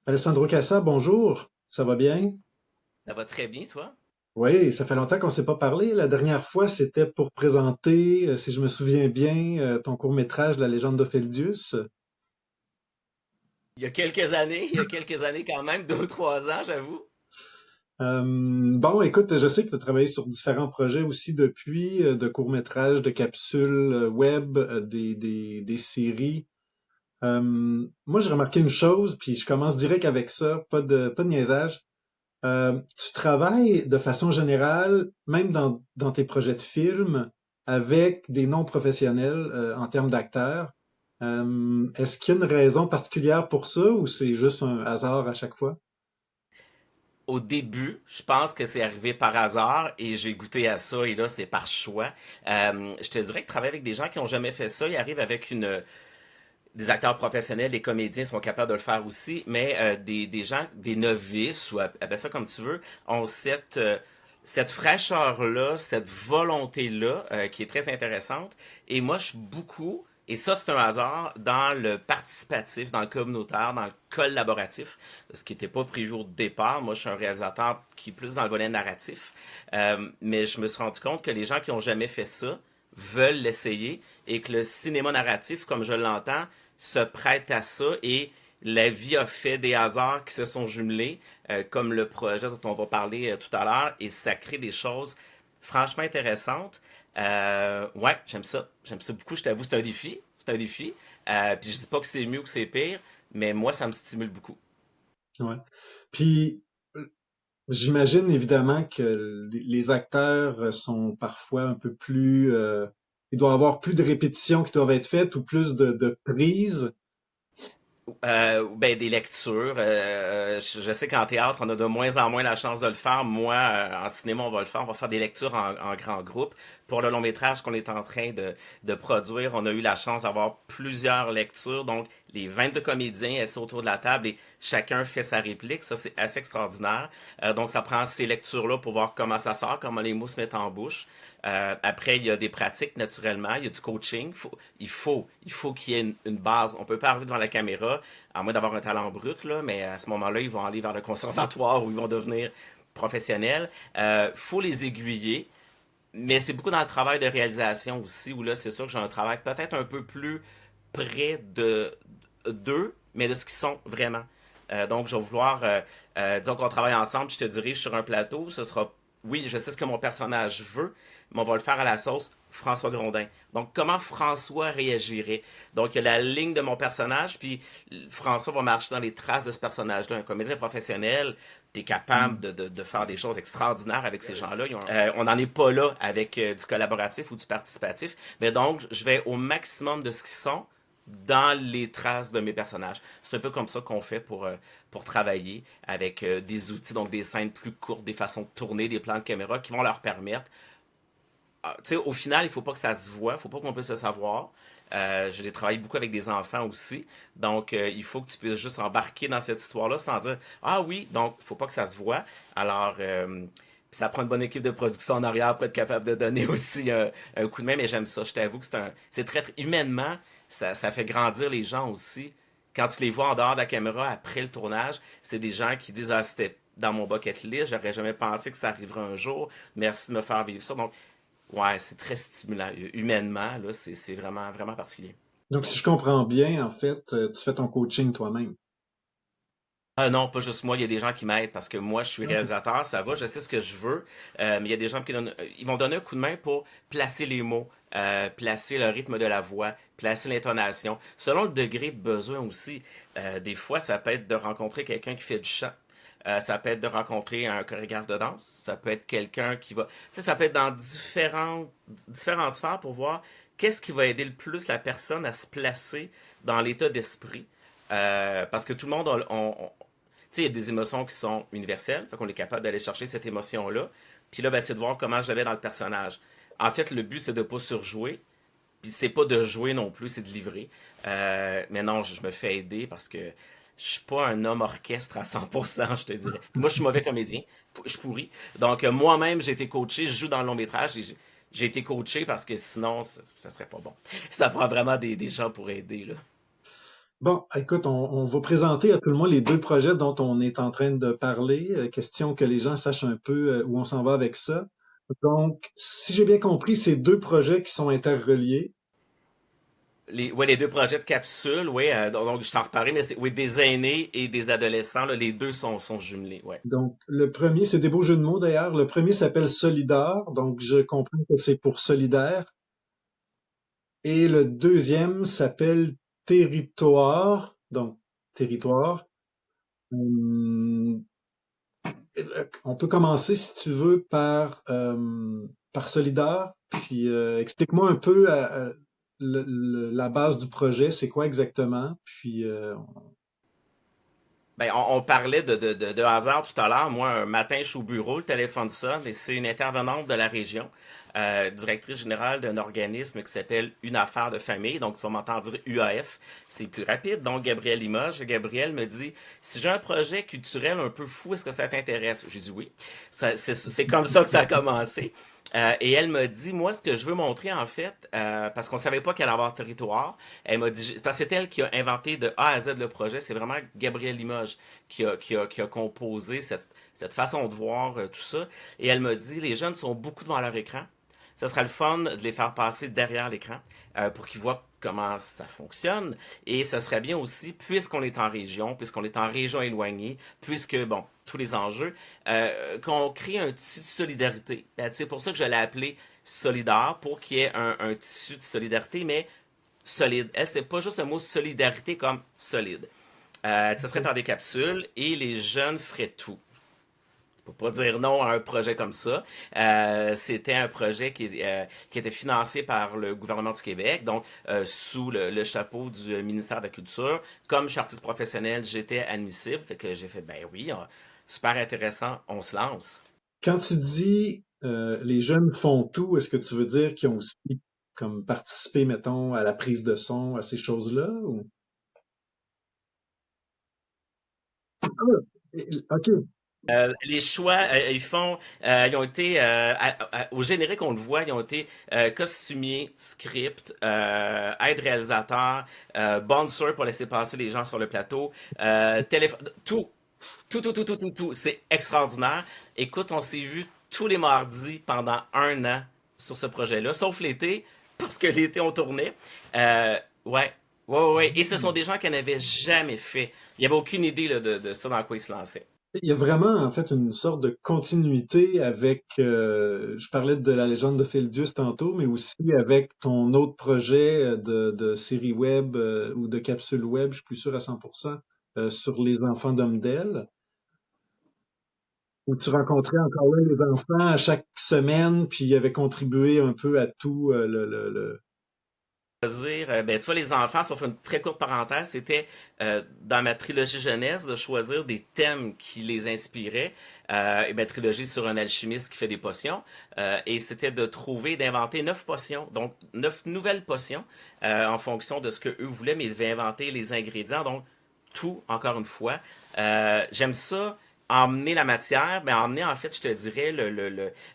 Alessandro Cassa, bonjour. Ça va bien? Ça va très bien, toi? Oui, ça fait longtemps qu'on ne s'est pas parlé. La dernière fois, c'était pour présenter, si je me souviens bien, ton court-métrage La légende d'Opheldius. Il y a quelques années quand même, 2 ou 3 ans, j'avoue. Bon, écoute, je sais que tu as travaillé sur différents projets aussi depuis, de courts-métrages, de capsules web, des séries. Moi, j'ai remarqué une chose, puis je commence direct avec ça, pas de niaisage. Tu travailles de façon générale, même dans tes projets de films, avec des non-professionnels en termes d'acteurs. Est-ce qu'il y a une raison particulière pour ça ou c'est juste un hasard à chaque fois? Au début, je pense que c'est arrivé par hasard et j'ai goûté à ça et là, c'est par choix. Je te dirais que travailler avec des gens qui n'ont jamais fait ça, ils arrivent avec des acteurs professionnels, les comédiens sont capables de le faire aussi, mais des gens, des novices, ou appelle ça comme tu veux, ont cette fraîcheur-là, cette volonté-là, qui est très intéressante. Et moi, je suis beaucoup, et ça c'est un hasard, dans le participatif, dans le communautaire, dans le collaboratif, ce qui n'était pas prévu au départ. Moi, je suis un réalisateur qui est plus dans le volet narratif. Mais je me suis rendu compte que les gens qui n'ont jamais fait ça veulent l'essayer et que le cinéma narratif, comme je l'entends, se prête à ça et la vie a fait des hasards qui se sont jumelés, comme le projet dont on va parler tout à l'heure, et ça crée des choses franchement intéressantes. Ouais, j'aime ça. J'aime ça beaucoup, je t'avoue, c'est un défi. C'est un défi. Puis je dis pas que c'est mieux ou que c'est pire, mais moi, ça me stimule beaucoup. Ouais. Puis, j'imagine évidemment que les acteurs sont parfois un peu plus... il doit y avoir plus de répétitions qui doivent être faites ou plus de prises. Ben, des lectures. Je sais qu'en théâtre, on a de moins en moins la chance de le faire. Moi, en cinéma, on va le faire. On va faire des lectures en grand groupe. Pour le long métrage qu'on est en train de produire, on a eu la chance d'avoir plusieurs lectures. Donc, les 22 comédiens assis autour de la table et chacun fait sa réplique. Ça, c'est assez extraordinaire. Donc, ça prend ces lectures-là pour voir comment ça sort, comment les mots se mettent en bouche. Après, il y a des pratiques, naturellement. Il y a du coaching. Il faut qu'il y ait une base. On peut pas arriver devant la caméra, à moins d'avoir un talent brut, là, mais à ce moment-là, ils vont aller vers le conservatoire où ils vont devenir professionnels. Faut les aiguiller, mais c'est beaucoup dans le travail de réalisation aussi, où là, c'est sûr que j'ai un travail peut-être un peu plus près d'eux, mais de ce qu'ils sont vraiment. Donc, je vais vouloir, disons qu'on travaille ensemble, je te dirige sur un plateau, ce sera, oui, je sais ce que mon personnage veut, mais on va le faire à la sauce François Grondin. Donc, comment François réagirait? Donc, il y a la ligne de mon personnage, puis François va marcher dans les traces de ce personnage-là. Un comédien professionnel, t'es capable Hmm. de faire des choses extraordinaires avec ces gens-là. On n'en est pas là avec du collaboratif ou du participatif, mais donc, je vais au maximum de ce qu'ils sont dans les traces de mes personnages. C'est un peu comme ça qu'on fait pour travailler avec des outils, donc des scènes plus courtes, des façons de tourner, des plans de caméra qui vont leur permettre. Tu sais, au final, il faut pas que ça se voit, il faut pas qu'on puisse le savoir. J'ai travaillé beaucoup avec des enfants aussi, donc il faut que tu puisses juste embarquer dans cette histoire-là sans dire ah oui, donc il faut pas que ça se voit. Alors, ça prend une bonne équipe de production en arrière pour être capable de donner aussi un coup de main, mais j'aime ça. Je t'avoue que c'est très, humainement, ça fait grandir les gens aussi. Quand tu les vois en dehors de la caméra après le tournage, c'est des gens qui disent ah c'était dans mon bucket list, j'aurais jamais pensé que ça arriverait un jour. Merci de me faire vivre ça. Donc ouais, c'est très stimulant. Humainement, là, c'est vraiment, vraiment particulier. Donc, si je comprends bien, en fait, tu fais ton coaching toi-même. Ah non, pas juste moi, il y a des gens qui m'aident parce que moi, je suis OK. réalisateur, ça va, je sais ce que je veux, mais il y a des gens qui donnent, ils vont donner un coup de main pour placer les mots, placer le rythme de la voix, placer l'intonation, selon le degré de besoin aussi. Des fois, ça peut être de rencontrer quelqu'un qui fait du chant. Ça peut être de rencontrer un chorégraphe de danse. Ça peut être quelqu'un qui va... Tu sais, ça peut être dans différentes sphères pour voir qu'est-ce qui va aider le plus la personne à se placer dans l'état d'esprit. Parce que tout le monde tu sais, il y a des émotions qui sont universelles, fait qu'on est capable d'aller chercher cette émotion-là. Puis là, ben, c'est de voir comment je l'avais dans le personnage. En fait, le but, c'est de pas surjouer. Puis c'est pas de jouer non plus, c'est de livrer. Mais non, je me fais aider parce que je suis pas un homme orchestre à 100%, je te dirais. Puis moi, je suis mauvais comédien. Je suis pourri. Donc, moi-même, j'ai été coaché. Je joue dans le long métrage. Et j'ai été coaché parce que sinon, ça serait pas bon. Ça prend vraiment des gens pour aider, là. Bon, écoute, on va présenter à tout le monde les deux projets dont on est en train de parler. Question que les gens sachent un peu où on s'en va avec ça. Donc, si j'ai bien compris, c'est deux projets qui sont interreliés. Ouais, les deux projets de capsule, oui, donc je t'en reparlerai, mais c'est oui, des aînés et des adolescents, là, les deux sont jumelés, ouais. Donc, le premier, c'est des beaux jeux de mots d'ailleurs. Le premier s'appelle Solidar, donc je comprends que c'est pour solidaire. Et le deuxième s'appelle Territoire, donc territoire. Hum, on peut commencer, si tu veux, par Solidar, puis explique-moi un peu la base du projet, c'est quoi exactement, puis Ben, on parlait de hasard tout à l'heure. Moi, un matin, je suis au bureau, le téléphone sonne, et c'est une intervenante de la région, directrice générale d'un organisme qui s'appelle Une affaire de famille. Donc, tu vas m'entendre dire UAF, c'est plus rapide. Donc, Gabriel Limoges. Gabriel me dit, si j'ai un projet culturel un peu fou, est-ce que ça t'intéresse? J'ai dit oui. C'est comme ça que ça a commencé. Et elle m'a dit, moi, ce que je veux montrer, en fait, parce qu'on savait pas qu'elle allait avoir territoire, elle m'a dit, parce que c'est elle qui a inventé de A à Z le projet, c'est vraiment Gabriel Limoges qui a composé cette façon de voir tout ça. Et elle m'a dit, les jeunes sont beaucoup devant leur écran. Ça sera le fun de les faire passer derrière l'écran pour qu'ils voient comment ça fonctionne. Et ça serait bien aussi, puisqu'on est en région éloignée, puisque, bon, tous les enjeux, qu'on crée un tissu de solidarité. C'est pour ça que je l'ai appelé Solidar, pour qu'il y ait un tissu de solidarité, mais solide. C'est pas juste le mot solidarité comme solide. Ça serait par des capsules et les jeunes feraient tout. Je peux pas dire non à un projet comme ça. C'était un projet qui était financé par le gouvernement du Québec, donc sous le chapeau du ministère de la Culture. Comme je suis artiste professionnel, j'étais admissible, fait que j'ai fait ben oui, super intéressant, on se lance. quand tu dis les jeunes font tout, est-ce que tu veux dire qu'ils ont aussi comme participé, mettons, à la prise de son, à ces choses-là, ou? OK. Les choix, ils ont été, au générique, on le voit, ils ont été costumiers, script, aide réalisateur, bouncer pour laisser passer les gens sur le plateau, téléphone, tout, tout. C'est extraordinaire. Écoute, on s'est vu tous les mardis pendant un an sur ce projet-là, sauf l'été, parce que l'été, on tournait. Euh, ouais, ouais. Et ce sont des gens qui n'avaient jamais fait. Il n'y avait aucune idée là, de ça dans quoi ils se lançaient. Il y a vraiment, en fait, une sorte de continuité avec, je parlais de la légende de Feldius tantôt, mais aussi avec ton autre projet de série web ou de capsule web, je suis plus sûr à 100%, sur les enfants d'Homdel, où tu rencontrais encore là les enfants à chaque semaine, puis ils avaient contribué un peu à tout Choisir, ben, tu vois, les enfants, sauf une très courte parenthèse, c'était dans ma trilogie jeunesse de choisir des thèmes qui les inspiraient. Et ma trilogie sur un alchimiste qui fait des potions. Et c'était de trouver, d'inventer 9 potions, donc 9 nouvelles potions en fonction de ce que eux voulaient, mais ils devaient inventer les ingrédients, donc tout, encore une fois. J'aime ça emmener la matière, mais emmener en fait, je te dirais,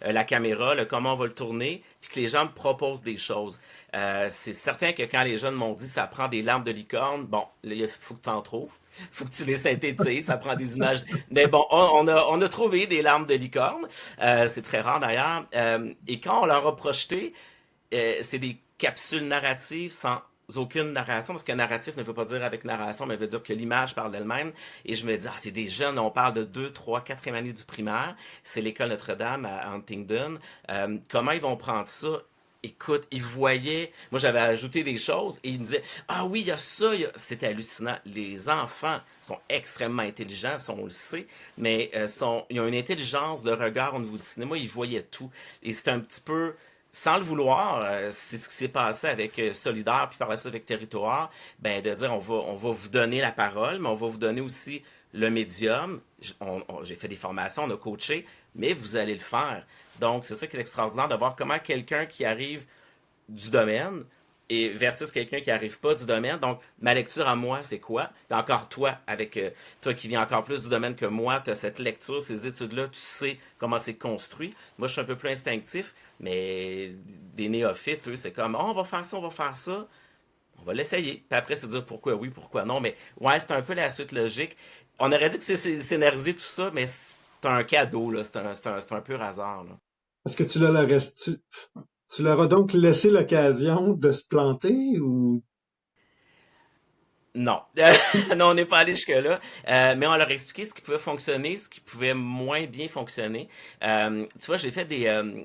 la caméra, le comment on va le tourner, puis que les gens me proposent des choses. C'est certain que quand les jeunes m'ont dit ça prend des larmes de licorne, bon, là, il faut que tu en trouves. Faut que tu les synthétises, ça prend des images. Mais bon, on a trouvé des larmes de licorne. C'est très rare d'ailleurs. Et quand on leur a projeté, c'est des capsules narratives sans aucune narration, parce que narratif ne veut pas dire avec narration, mais veut dire que l'image parle d'elle-même. Et je me dis, ah, c'est des jeunes, on parle de 2, 3, 4e année du primaire. C'est l'école Notre-Dame à Huntingdon. Comment ils vont prendre ça? Écoute, ils voyaient. Moi, j'avais ajouté des choses et ils me disaient, ah oui, il y a ça. C'était hallucinant. Les enfants sont extrêmement intelligents, ça, on le sait, mais ils ont une intelligence de regard au niveau du cinéma. Ils voyaient tout. Et c'est un petit peu sans le vouloir, c'est ce qui s'est passé avec Solidaire, puis par la suite avec Territoire, ben de dire on va vous donner la parole, mais on va vous donner aussi le médium. J'ai fait des formations, on a coaché, mais vous allez le faire. Donc, c'est ça qui est extraordinaire de voir comment quelqu'un qui arrive du domaine et versus quelqu'un qui arrive pas du domaine. Donc, ma lecture à moi, c'est quoi? Puis encore toi, avec toi qui viens encore plus du domaine que moi, tu as cette lecture, ces études-là, tu sais comment c'est construit. Moi, je suis un peu plus instinctif, mais des néophytes, eux, c'est comme, oh, on va faire ça, on va faire ça. on va l'essayer. Puis après, c'est dire pourquoi oui, pourquoi non. Mais ouais, c'est un peu la suite logique. On aurait dit que c'est scénarisé tout ça, mais c'est un cadeau, là. C'est un pur hasard, là. Est-ce que tu leur as donc laissé l'occasion de se planter ou... Non. Non, on n'est pas allé jusque-là. Mais on leur a expliqué ce qui pouvait fonctionner, ce qui pouvait moins bien fonctionner. Tu vois, j'ai fait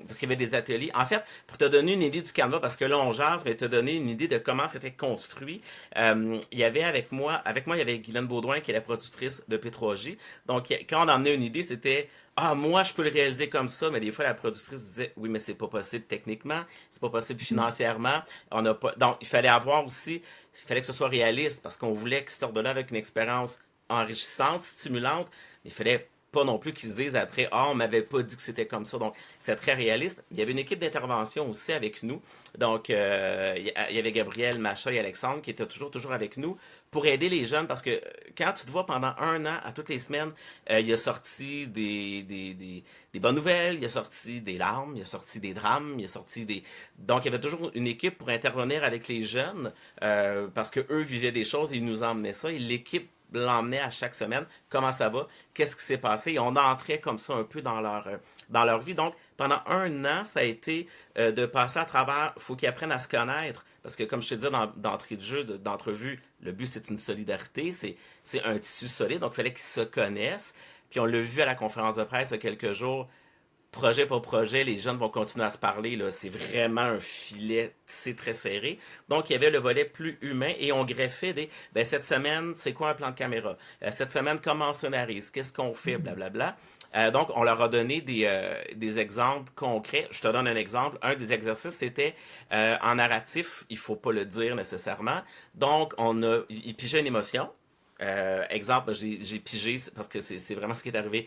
parce qu'il y avait des ateliers. En fait, pour te donner une idée du Canva, parce que là, on jase, mais te donner une idée de comment c'était construit, il y avait avec moi, il y avait Guylaine Baudouin, qui est la productrice de P3J. Donc, quand on emmenait une idée, c'était ah, moi, je peux le réaliser comme ça, mais des fois, la productrice disait, oui, mais c'est pas possible techniquement, c'est pas possible financièrement, on n'a pas, donc, il fallait que ce soit réaliste, parce qu'on voulait qu'ils sortent de là avec une expérience enrichissante, stimulante, mais il fallait pas non plus qu'ils se disent après, ah, on m'avait pas dit que c'était comme ça, donc, c'est très réaliste. Il y avait une équipe d'intervention aussi avec nous, donc, il y avait Gabriel, Macha et Alexandre qui étaient toujours avec nous pour aider les jeunes, parce que quand tu te vois pendant un an, à toutes les semaines, il a sorti des bonnes nouvelles, il a sorti des larmes, il a sorti des drames, il a sorti des... Donc, il y avait toujours une équipe pour intervenir avec les jeunes, parce que eux vivaient des choses et ils nous emmenaient ça, et l'équipe l'emmenait à chaque semaine. Comment ça va? Qu'est-ce qui s'est passé? Et on entrait comme ça un peu dans leur vie. Donc, pendant un an, ça a été de passer à travers, il faut qu'ils apprennent à se connaître. Parce que, comme je te disais d'entrée de jeu, d'entrevue, le but, c'est une solidarité, c'est un tissu solide. Donc, il fallait qu'ils se connaissent. Puis, on l'a vu à la conférence de presse il y a quelques jours, projet pour projet, les jeunes vont continuer à se parler. Là. C'est vraiment un filet tissé très serré. Donc, il y avait le volet plus humain et on greffait ben, cette semaine, c'est quoi un plan de caméra? Cette semaine, comment on scénarise? Qu'est-ce qu'on fait? Blablabla. Donc, on leur a donné des exemples concrets. Je te donne un exemple. Un des exercices, c'était en narratif, il faut pas le dire nécessairement. Donc, il pigeait une émotion. Exemple, j'ai pigé, parce que c'est vraiment ce qui est arrivé,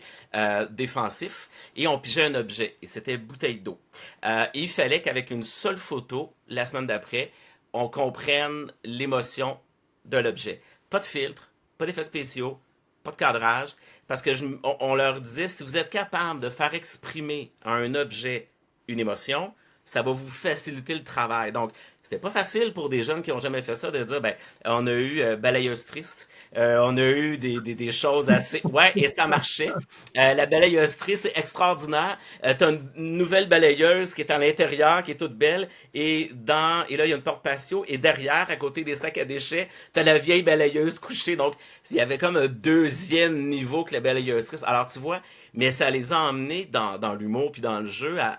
défensif, et on pigeait un objet, et c'était une bouteille d'eau. Et il fallait qu'avec une seule photo, la semaine d'après, on comprenne l'émotion de l'objet. Pas de filtre, pas d'effets spéciaux, pas de cadrage, parce que on leur disait, si vous êtes capable de faire exprimer à un objet une émotion, ça va vous faciliter le travail. Donc, c'était pas facile pour des jeunes qui ont jamais fait ça de dire, ben, on a eu balayeuse triste, on a eu des choses assez... Ouais, et ça marchait. La balayeuse triste, c'est extraordinaire. T'as une nouvelle balayeuse qui est à l'intérieur, qui est toute belle, et là, il y a une porte patio, et derrière, à côté des sacs à déchets, t'as la vieille balayeuse couchée. Donc, il y avait comme un deuxième niveau que la balayeuse triste. Alors, tu vois, mais ça les a emmenés dans l'humour puis dans le jeu à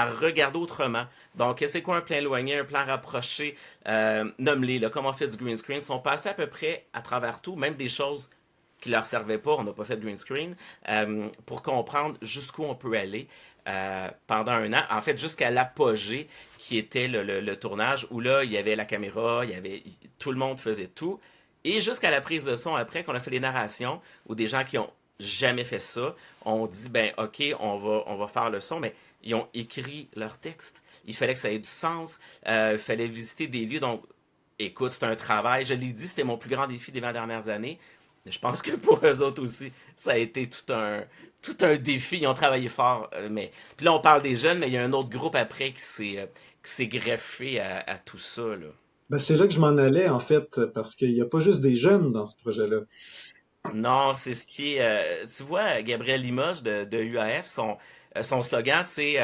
regarder autrement. Donc, c'est quoi un plan éloigné, un plan rapproché? Nomme-les, là, comment on fait du green screen. Ils sont passés à peu près à travers tout, même des choses qui leur servaient pas, on n'a pas fait de green screen, pour comprendre jusqu'où on peut aller pendant un an. En fait, jusqu'à l'apogée qui était le tournage, où là, il y avait la caméra, tout le monde faisait tout. Et jusqu'à la prise de son après, qu'on a fait les narrations, où des gens qui ont jamais fait ça, on dit, ben, OK, on va faire le son, mais ils ont écrit leur texte. Il fallait que ça ait du sens. Il fallait visiter des lieux. Donc, écoute, c'est un travail. Je l'ai dit, c'était mon plus grand défi des 20 dernières années. Mais je pense que pour eux autres aussi, ça a été tout un défi. Ils ont travaillé fort. Mais puis là, on parle des jeunes, mais il y a un autre groupe après qui s'est greffé à tout ça, là. Ben, c'est là que je m'en allais, en fait, parce qu'il n'y a pas juste des jeunes dans ce projet-là. Non, c'est ce qui est. Tu vois, Gabriel Limoges de UAF, son slogan, c'est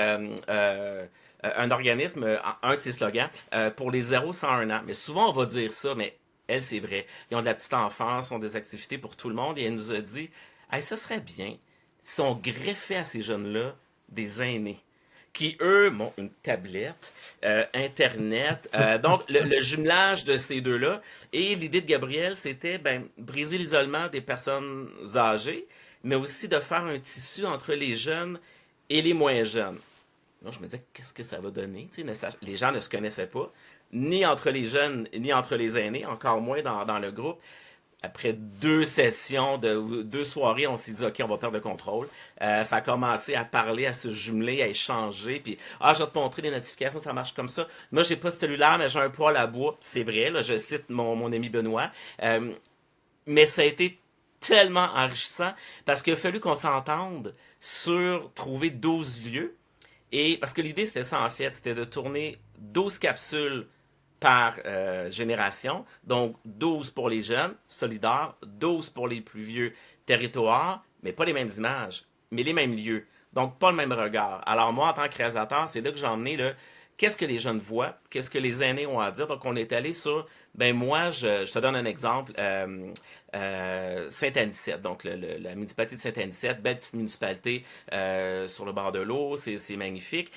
un organisme, un de ses slogans, pour les 0-101 ans. Mais souvent, on va dire ça, mais elle, c'est vrai. Ils ont de la petite enfance, ils ont des activités pour tout le monde, et elle nous a dit, hey, ça serait bien si on greffait à ces jeunes-là des aînés qui, eux, ont une tablette, Internet. Donc, le jumelage de ces deux-là. Et l'idée de Gabriel, c'était ben, briser l'isolement des personnes âgées, mais aussi de faire un tissu entre les jeunes et les moins jeunes. Donc, je me disais, qu'est-ce que ça va donner? Tu sais, les gens ne se connaissaient pas, ni entre les jeunes, ni entre les aînés, encore moins dans le groupe. Après 2 sessions, 2 soirées, on s'est dit, OK, on va perdre le contrôle. Ça a commencé à parler, à se jumeler, à échanger. Puis, je vais te montrer les notifications, ça marche comme ça. Moi, j'ai pas de cellulaire, mais j'ai un poêle à bois. C'est vrai, là, je cite mon ami Benoît. Mais ça a été tellement enrichissant parce qu'il a fallu qu'on s'entende sur trouver 12 lieux. Et parce que l'idée, c'était ça, en fait. C'était de tourner 12 capsules par génération. Donc, 12 pour les jeunes, solidaires, 12 pour les plus vieux, territoires, mais pas les mêmes images, mais les mêmes lieux. Donc, pas le même regard. Alors, moi, en tant que réalisateur, c'est là que j'ai emmené le qu'est-ce que les jeunes voient, qu'est-ce que les aînés ont à dire. Donc, on est allé sur, ben moi, je te donne un exemple, Saint-Anicette, donc la municipalité de Saint-Anicette, belle petite municipalité sur le bord de l'eau, c'est magnifique.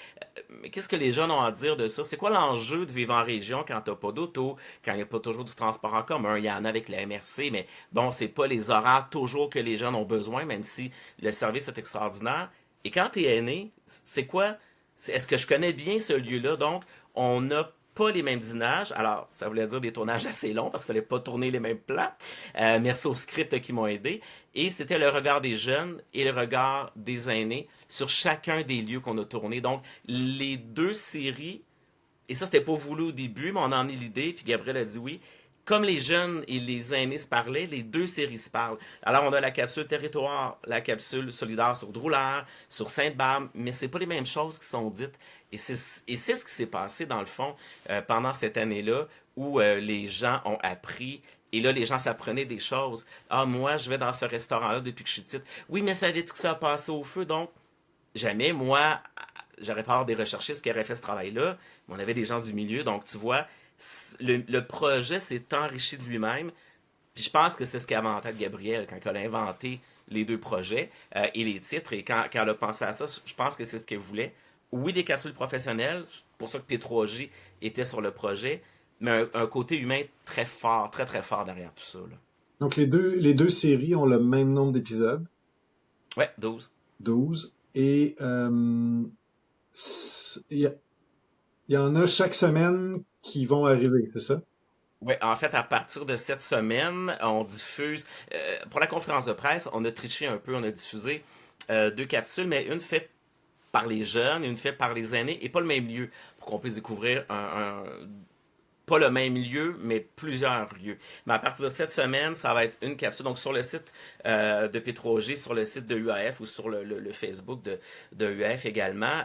Mais qu'est-ce que les jeunes ont à dire de ça? C'est quoi l'enjeu de vivre en région quand t'as pas d'auto, quand il n'y a pas toujours du transport en commun? Il y en a avec la MRC, mais bon, c'est pas les horaires toujours que les jeunes ont besoin, même si le service est extraordinaire. Et quand t'es aîné, c'est quoi? Est-ce que je connais bien ce lieu-là? Donc, on n'a pas les mêmes dînages. Alors, ça voulait dire des tournages assez longs parce qu'il fallait pas tourner les mêmes plans. Merci aux scripts qui m'ont aidé. Et c'était le regard des jeunes et le regard des aînés sur chacun des lieux qu'on a tournés. Donc, les deux séries, et ça, c'était pas voulu au début, mais on en a l'idée, puis Gabriel a dit oui. Comme les jeunes et les aînés se parlaient, les deux séries se parlent. Alors, on a la capsule territoire, la capsule solidaire sur Drôlard, sur Sainte-Barbe, mais c'est pas les mêmes choses qui sont dites. Et c'est ce qui s'est passé, dans le fond, pendant cette année-là, où les gens ont appris. Et là, les gens s'apprenaient des choses. Ah, moi, je vais dans ce restaurant-là depuis que je suis petite. Oui, mais savais-tu que ça a passé au feu? Donc, jamais, moi, j'aurais pas des recherchistes qui auraient fait ce travail-là, mais on avait des gens du milieu, donc tu vois, le projet s'est enrichi de lui-même, puis je pense que c'est ce qu'a en tête Gabriel quand elle a inventé les deux projets et les titres, et quand elle a pensé à ça, je pense que c'est ce qu'elle voulait. Oui, des capsules professionnelles, c'est pour ça que P3J était sur le projet, mais un côté humain très fort, très très fort derrière tout ça. Là. Donc les deux séries ont le même nombre d'épisodes, Ouais, 12. 12, et il y en a chaque semaine qui vont arriver, c'est ça? Oui, en fait, à partir de cette semaine, on diffuse. Pour la conférence de presse, on a triché un peu, on a diffusé deux capsules, mais une faite par les jeunes et une faite par les aînés, et pas le même lieu, pour qu'on puisse découvrir pas le même lieu, mais plusieurs lieux. Mais à partir de cette semaine, ça va être une capsule. Donc, sur le site de P3G, sur le site de UAF ou sur le Facebook de UAF également,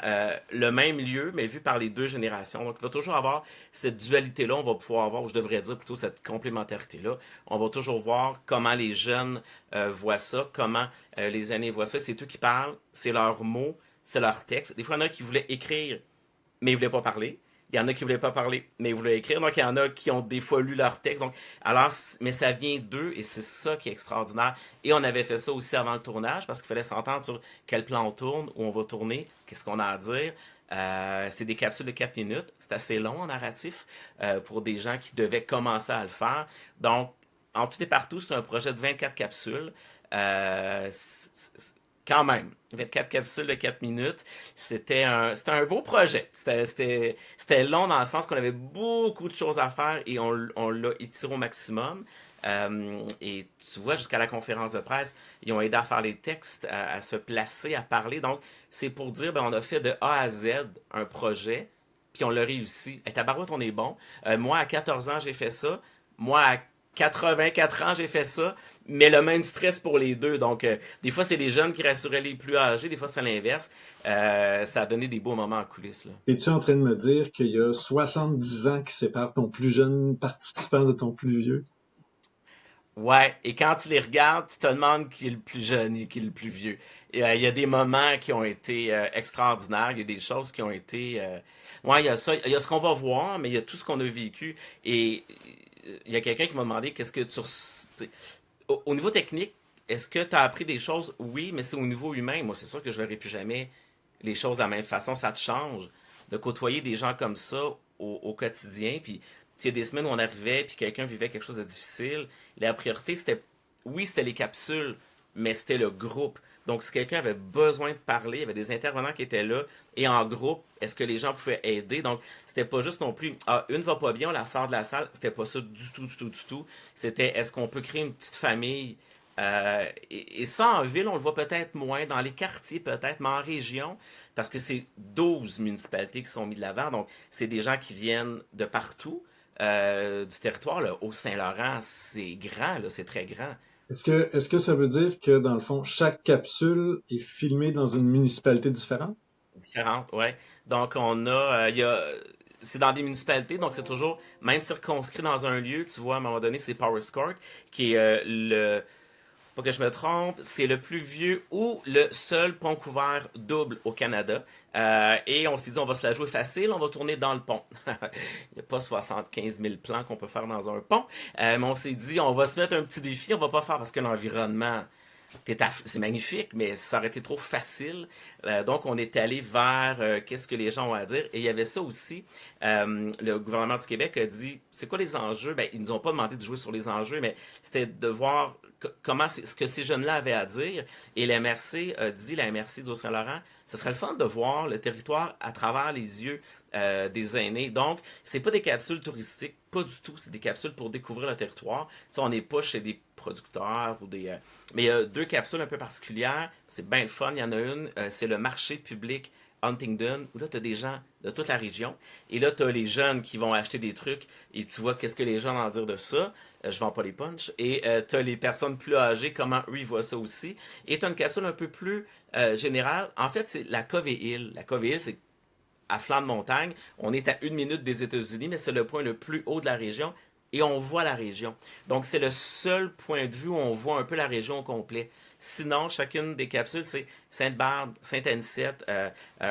le même lieu, mais vu par les deux générations. Donc, il va toujours avoir cette dualité-là. On va pouvoir voir, ou je devrais dire plutôt cette complémentarité-là. On va toujours voir comment les jeunes voient ça, comment les aînés voient ça. C'est eux qui parlent, c'est leurs mots, c'est leur texte. Des fois, il y en a qui voulaient écrire, mais ils ne voulaient pas parler. Il y en a qui voulaient pas parler, mais ils voulaient écrire. Donc, il y en a qui ont des fois lu leur texte. Donc, alors, mais ça vient d'eux et c'est ça qui est extraordinaire. Et on avait fait ça aussi avant le tournage parce qu'il fallait s'entendre sur quel plan on tourne, où on va tourner, qu'est-ce qu'on a à dire. C'est des capsules de 4 minutes. C'est assez long en narratif pour des gens qui devaient commencer à le faire. Donc, en tout et partout, c'est un projet de 24 capsules. Quand même, 24 capsules de 4 minutes, c'était un beau projet. C'était long dans le sens qu'on avait beaucoup de choses à faire et on l'a étiré au maximum. Et tu vois, jusqu'à la conférence de presse, ils ont aidé à faire les textes, à se placer, à parler. Donc, c'est pour dire, ben, on a fait de A à Z un projet, puis on l'a réussi. Et tabarouette, on est bon. Moi, à 14 ans, j'ai fait ça. Moi, à 84 ans, j'ai fait ça, mais le même stress pour les deux. Donc, des fois, c'est les jeunes qui rassuraient les plus âgés, des fois, c'est l'inverse. Ça a donné des beaux moments en coulisses. Là. Es-tu en train de me dire qu'il y a 70 ans qui séparent ton plus jeune participant de ton plus vieux? Ouais, et quand tu les regardes, tu te demandes qui est le plus jeune et qui est le plus vieux. Et, il y a des moments qui ont été extraordinaires, il y a des choses qui ont été... Ouais, il y a ça, il y a ce qu'on va voir, mais il y a tout ce qu'on a vécu. Et il y a quelqu'un qui m'a demandé qu'est-ce que tu... Au niveau technique, est-ce que tu as appris des choses? Oui, mais c'est au niveau humain. Moi, c'est sûr que je ne verrai plus jamais les choses de la même façon. Ça te change de côtoyer des gens comme ça au quotidien. Puis, il y a des semaines où on arrivait, puis quelqu'un vivait quelque chose de difficile. La priorité, c'était, oui, c'était les capsules, mais c'était le groupe. Donc, si quelqu'un avait besoin de parler, il y avait des intervenants qui étaient là, et en groupe, est-ce que les gens pouvaient aider? Donc, c'était pas juste non plus, ah, une va pas bien, on la sort de la salle. C'était pas ça du tout, du tout, du tout. C'était, est-ce qu'on peut créer une petite famille? Et ça, en ville, on le voit peut-être moins, dans les quartiers peut-être, mais en région, parce que c'est 12 municipalités qui sont mises de l'avant, donc c'est des gens qui viennent de partout du territoire. Là, au Saint-Laurent, c'est grand, là, c'est très grand. Est-ce que ça veut dire que, dans le fond, chaque capsule est filmée dans une municipalité différente? Différente, ouais. Donc, on a, il y a c'est dans des municipalités, donc c'est toujours, même circonscrit dans un lieu, tu vois, à un moment donné, c'est Powers Court, qui est pas que je me trompe, c'est le plus vieux ou le seul pont couvert double au Canada. Et on s'est dit, on va se la jouer facile, on va tourner dans le pont. Il n'y a pas 75 000 plans qu'on peut faire dans un pont. Mais on s'est dit, on va se mettre un petit défi, on va pas faire parce que l'environnement, c'est magnifique, mais ça aurait été trop facile. Donc, on est allé vers qu'est-ce que les gens ont à dire. Et il y avait ça aussi. Le gouvernement du Québec a dit, c'est quoi les enjeux? Ben, ils nous ont pas demandé de jouer sur les enjeux, mais c'était de voir comment ce que ces jeunes-là avaient à dire. Et la MRC a dit, la MRC d'Eau-Saint-Laurent, ce serait le fun de voir le territoire à travers les yeux des aînés. Donc, c'est pas des capsules touristiques, pas du tout. C'est des capsules pour découvrir le territoire. Ça, on n'est pas chez des producteurs ou des. Mais il y a deux capsules un peu particulières. C'est bien le fun. Il y en a une, c'est le marché public Huntingdon, où là, tu as des gens de toute la région. Et là, tu as les jeunes qui vont acheter des trucs et tu vois qu'est-ce que les gens vont en dire de ça. Je vends pas les punchs. Et tu as les personnes plus âgées, comment eux, ils voient ça aussi. Et tu as une capsule un peu plus générale. En fait, c'est la Cove et Hill. La Cove et Hill, c'est à flanc de montagne. On est à 1 minute des États-Unis, mais c'est le point le plus haut de la région et on voit la région. Donc, c'est le seul point de vue où on voit un peu la région au complet. Sinon, chacune des capsules, c'est Sainte-Barbe, Sainte-Anicette,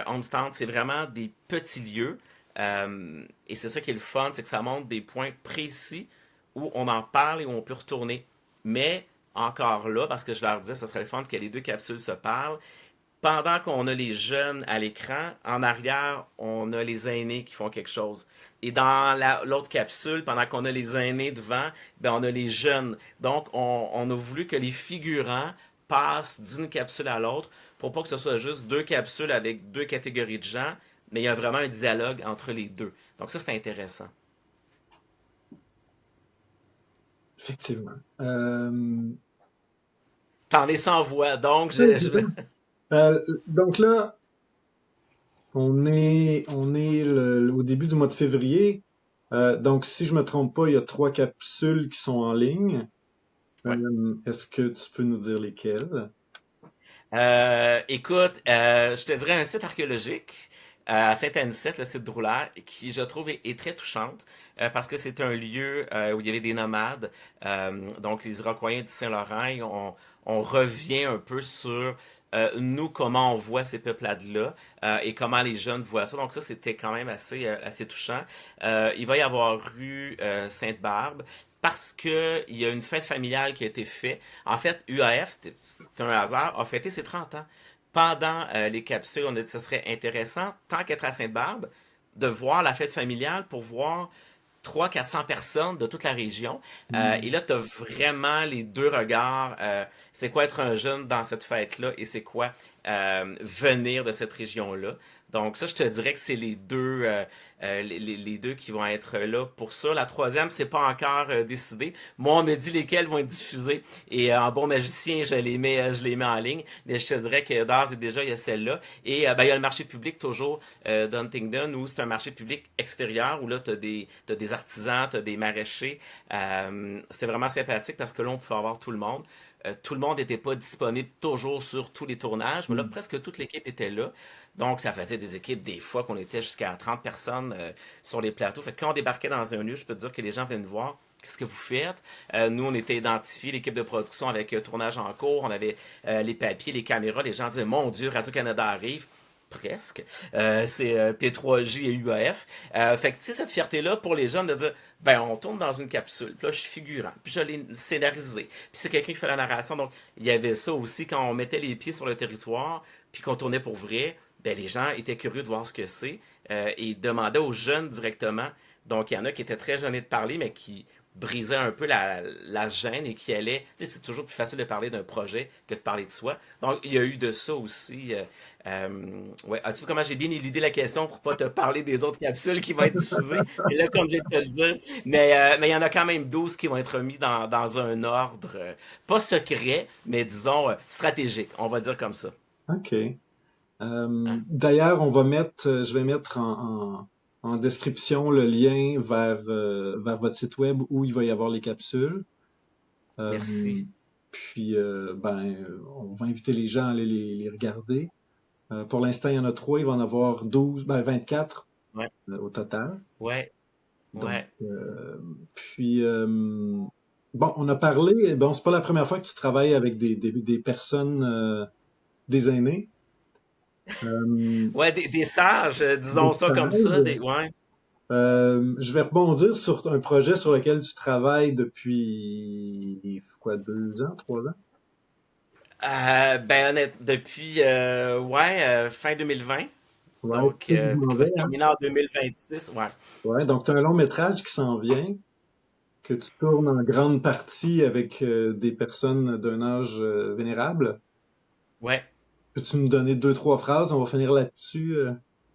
Homestead, c'est vraiment des petits lieux. Et c'est ça qui est le fun, c'est que ça montre des points précis où on en parle et où on peut retourner. Mais encore là, parce que je leur disais, ce serait le fun que les deux capsules se parlent pendant qu'on a les jeunes à l'écran, en arrière, on a les aînés qui font quelque chose. Et dans l'autre capsule, pendant qu'on a les aînés devant, ben on a les jeunes. Donc, on a voulu que les figurants passent d'une capsule à l'autre pour pas que ce soit juste deux capsules avec deux catégories de gens, mais il y a vraiment un dialogue entre les deux. Donc ça, c'est intéressant. Effectivement. T'en es sans voix, donc Oui, c'est ça. Donc là, on est au début du mois de février. Donc, si je me trompe pas, il y a 3 capsules qui sont en ligne. Ouais. Est-ce que tu peux nous dire lesquelles? Écoute, je te dirais un site archéologique à Saint-Anicette, le site Droul'air, qui je trouve est très touchante parce que c'est un lieu où il y avait des nomades, donc les Iroquois du Saint-Laurent, et on revient un peu sur nous, comment on voit ces peuplades-là et comment les jeunes voient ça. Donc ça, c'était quand même assez touchant. Il va y avoir rue Sainte-Barbe parce que il y a une fête familiale qui a été faite. En fait, UAF, c'est un hasard, a fêté ses 30 ans. Pendant les capsules, on a dit que ce serait intéressant, tant qu'être à Sainte-Barbe, de voir la fête familiale pour voir 300-400 personnes de toute la région. Et Hmm. là, tu as vraiment les deux regards. C'est quoi être un jeune dans cette fête-là et c'est quoi venir de cette région-là. Donc ça, je te dirais que c'est les deux qui vont être là pour ça. La troisième, c'est pas encore décidé. Moi, on me dit lesquelles vont être diffusées. Et en bon magicien, je les mets en ligne. Mais je te dirais que d'ores et déjà, il y a celle-là. Et ben, il y a le marché public toujours d'Huntingdon, où c'est un marché public extérieur, où là, t'as des artisans, t'as des maraîchers. C'est vraiment sympathique parce que là, on peut avoir tout le monde. Tout le monde n'était pas disponible toujours sur tous les tournages, mais là, Hmm. presque toute l'équipe était là. Donc, ça faisait des équipes, des fois, qu'on était jusqu'à 30 personnes sur les plateaux. Fait que quand on débarquait dans un lieu, je peux te dire que les gens venaient nous voir. Qu'est-ce que vous faites? Nous, on était identifiés, l'équipe de production avec tournage en cours. On avait les papiers, les caméras. Les gens disaient, mon Dieu, Radio-Canada arrive. Presque. C'est P3J et UAF. Fait que, tu sais, cette fierté-là pour les jeunes de dire, ben, on tourne dans une capsule. Puis là, je suis figurant. Puis je l'ai scénarisé. Puis c'est quelqu'un qui fait la narration. Donc, il y avait ça aussi quand on mettait les pieds sur le territoire, puis qu'on tournait pour vrai. Ben, les gens étaient curieux de voir ce que c'est et demandaient aux jeunes directement. Donc, il y en a qui étaient très gênés de parler, mais qui brisaient un peu la gêne et qui allaient. Tu sais, c'est toujours plus facile de parler d'un projet que de parler de soi. Donc, il y a eu de ça aussi. Ouais. As-tu vu comment j'ai bien éludé la question pour pas te parler des autres capsules qui vont être diffusées? Et là, comme je viens de te le dire, mais il y en a quand même 12 qui vont être mis dans un ordre, pas secret, mais disons stratégique, on va dire comme ça. OK. Hein? D'ailleurs, je vais mettre en description le lien vers votre site web où il va y avoir les capsules. Euh, Merci. Puis, on va inviter les gens à aller les regarder. Pour l'instant, il y en a 3, il va en avoir 12, 24. Ouais, au total. ouais, Donc, ouais. puis, bon, on a parlé, bon, c'est pas la première fois que tu travailles avec des personnes, des aînés. Euh, Ouais, des sages, des disons ça comme ça, stages. ouais. Je vais rebondir sur un projet sur lequel tu travailles depuis, quoi, 2 ans, 3 ans? Ben, depuis, ouais, fin 2020. Ouais, Donc, c'est ce que je m'en qui va vais, se hein. terminer en 2026. Ouais. Ouais, donc tu as un long métrage qui s'en vient, que tu tournes en grande partie avec des personnes d'un âge vénérable. Ouais. Peux-tu me donner deux, trois phrases? On va finir là-dessus.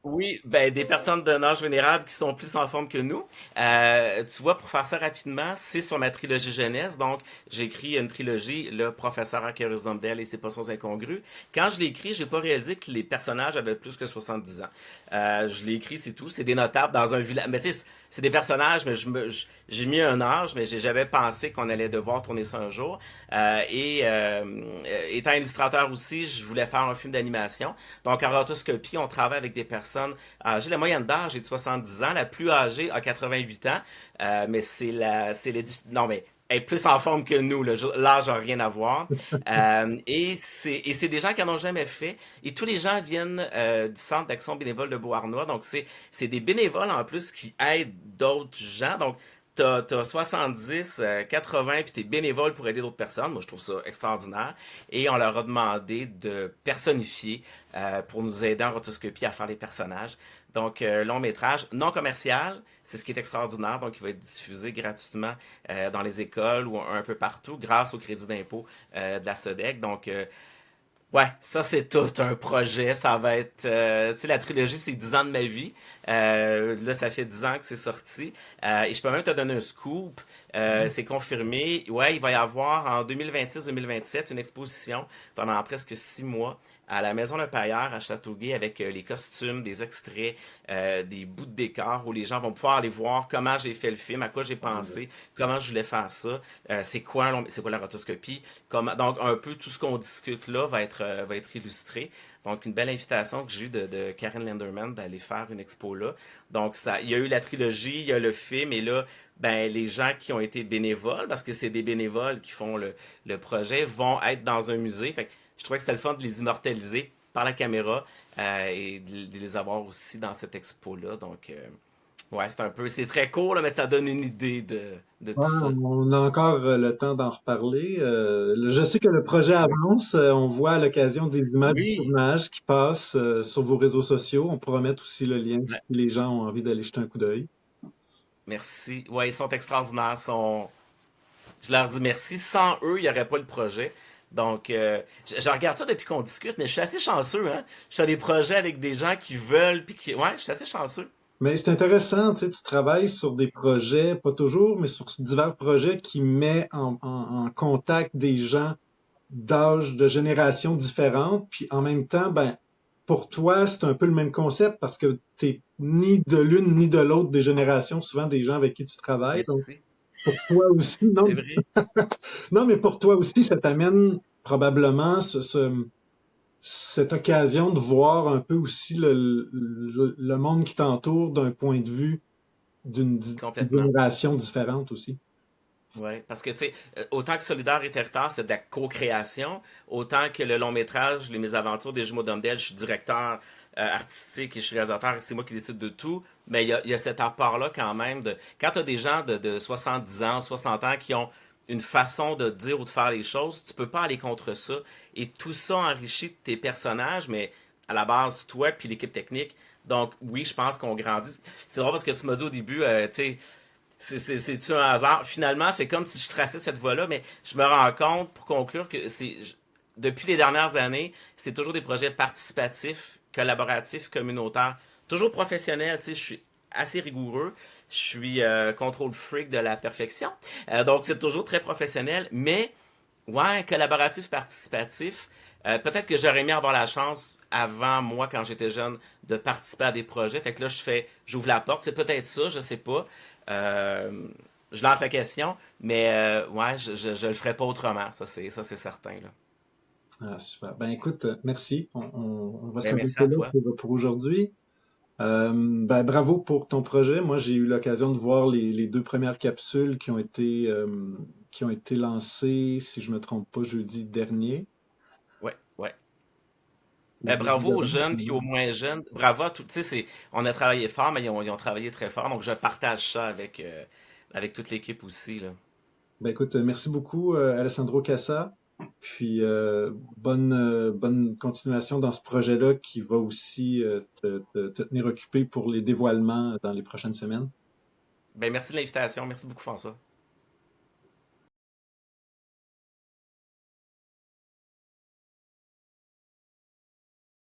Oui, ben des personnes d'un âge vénérable qui sont plus en forme que nous. Tu vois, pour faire ça rapidement, c'est sur ma trilogie jeunesse. Donc, j'ai écrit une trilogie, Le Professeur Arcturus Dumbledore et ses potions incongrues. Quand je l'ai écrit, j'ai pas réalisé que les personnages avaient plus que 70 ans. Je l'ai écrit, c'est tout. C'est des notables dans un village. Mais tu sais, c'est des personnages, mais j'ai mis un âge, mais j'ai jamais pensé qu'on allait devoir tourner ça un jour. Étant illustrateur aussi, je voulais faire un film d'animation. Donc, en rotoscopie, on travaille avec des personnes âgées. La moyenne d'âge est de 70 ans. La plus âgée a 88 ans. Mais non, mais elle est plus en forme que nous. L'âge n'a rien à voir. Et c'est des gens qui n'en ont jamais fait. Et tous les gens viennent du Centre d'action bénévole de Beauharnois. Donc, c'est des bénévoles en plus qui aident d'autres gens. Donc, t'as 70, 80, puis t'es bénévole pour aider d'autres personnes. Moi, je trouve ça extraordinaire. Et on leur a demandé de personnifier pour nous aider en rotoscopie à faire les personnages. Donc, long métrage non commercial, c'est ce qui est extraordinaire. Donc, il va être diffusé gratuitement dans les écoles ou un peu partout grâce au crédit d'impôt de la SODEC. Donc, ouais, ça c'est tout un projet. Ça va être, tu sais, la trilogie c'est 10 ans de ma vie. Là, ça fait 10 ans que c'est sorti. Et je peux même te donner un scoop. C'est confirmé. Ouais, il va y avoir en 2026-2027 une exposition pendant presque 6 mois à la Maison Le Paillard à Châteauguay avec les costumes, des extraits, des bouts de décor où les gens vont pouvoir aller voir comment j'ai fait le film, à quoi j'ai pensé, comment je voulais faire ça, c'est quoi la rotoscopie, donc un peu tout ce qu'on discute là va être illustré. Donc une belle invitation que j'ai eue de Karen Lenderman d'aller faire une expo là. Donc ça, il y a eu la trilogie, il y a le film et là ben, les gens qui ont été bénévoles, parce que c'est des bénévoles qui font le projet, vont être dans un musée. Fait que je trouvais que c'était le fun de les immortaliser par la caméra et de les avoir aussi dans cette expo-là. Donc, ouais, c'est très court, là, mais ça donne une idée de Ouais, tout ça. on a encore le temps d'en reparler. Je sais que le projet avance. On voit à l'occasion des images de Oui, tournage qui passent sur vos réseaux sociaux. On pourra mettre aussi le lien si ouais, les gens ont envie d'aller jeter un coup d'œil. merci. Ouais, ils sont extraordinaires. Je leur dis merci. Sans eux, il n'y aurait pas le projet. Donc, je regarde ça depuis qu'on discute, mais je suis assez chanceux, hein. Je fais des projets avec des gens qui veulent, puis qui... Ouais, je suis assez chanceux. Mais c'est intéressant, tu sais, tu travailles sur des projets, pas toujours, mais sur divers projets qui mettent en contact des gens d'âge, de générations différentes, puis en même temps, ben, pour toi, c'est un peu le même concept parce que t'es ni de l'une ni de l'autre des générations, souvent des gens avec qui tu travailles. Donc, Merci. pour toi aussi, non, C'est vrai. non, mais pour toi aussi, ça t'amène probablement cette occasion de voir un peu aussi le monde qui t'entoure d'un point de vue d'une Complètement. génération différente aussi. Oui, parce que tu sais, autant que Solidaire et Territoire, c'est de la co-création, autant que le long métrage, Les Mésaventures des Jumeaux d'Homdel, je suis directeur artistique et je suis réalisateur et c'est moi qui décide de tout, mais il y a cet apport-là quand même de. Quand tu as des gens de 70 ans, 60 ans qui ont une façon de dire ou de faire les choses, tu peux pas aller contre ça. Et tout ça enrichit tes personnages, mais à la base, toi puis l'équipe technique. Donc oui, je pense qu'on grandit. C'est drôle parce que tu m'as dit au début, tu sais, c'est-tu un hasard? Finalement, c'est comme si je traçais cette voie-là, mais je me rends compte, pour conclure, que depuis les dernières années, c'est toujours des projets participatifs, collaboratifs, communautaires, toujours professionnels. Tu sais, je suis assez rigoureux. Je suis contrôle freak de la perfection. Donc, c'est toujours très professionnel, mais ouais, collaboratif, participatif. Peut-être que j'aurais aimé avoir la chance avant moi quand j'étais jeune de participer à des projets. Fait que là j'ouvre la porte. C'est peut-être ça, je sais pas. Euh, je lance la question, mais ouais, je le ferai pas autrement. Ça c'est certain là. Ah, super. Ben écoute, merci. On va Ben, s'arrêter merci à là toi. pour aujourd'hui. Ben, bravo pour ton projet. Moi, j'ai eu l'occasion de voir les deux premières capsules qui ont été lancées, si je me trompe pas, jeudi dernier. Ouais, ouais. Ou jeudi Bravo aux d'avant. jeunes puis aux moins jeunes. Bravo à tout. Tu sais, on a travaillé fort, mais ils ont travaillé très fort. Donc, je partage ça avec toute l'équipe aussi, là. Ben écoute, merci beaucoup, Alessandro Cassa. Puis bonne continuation dans ce projet-là qui va aussi te tenir occupé pour les dévoilements dans les prochaines semaines. Ben, merci de l'invitation. Merci beaucoup, François.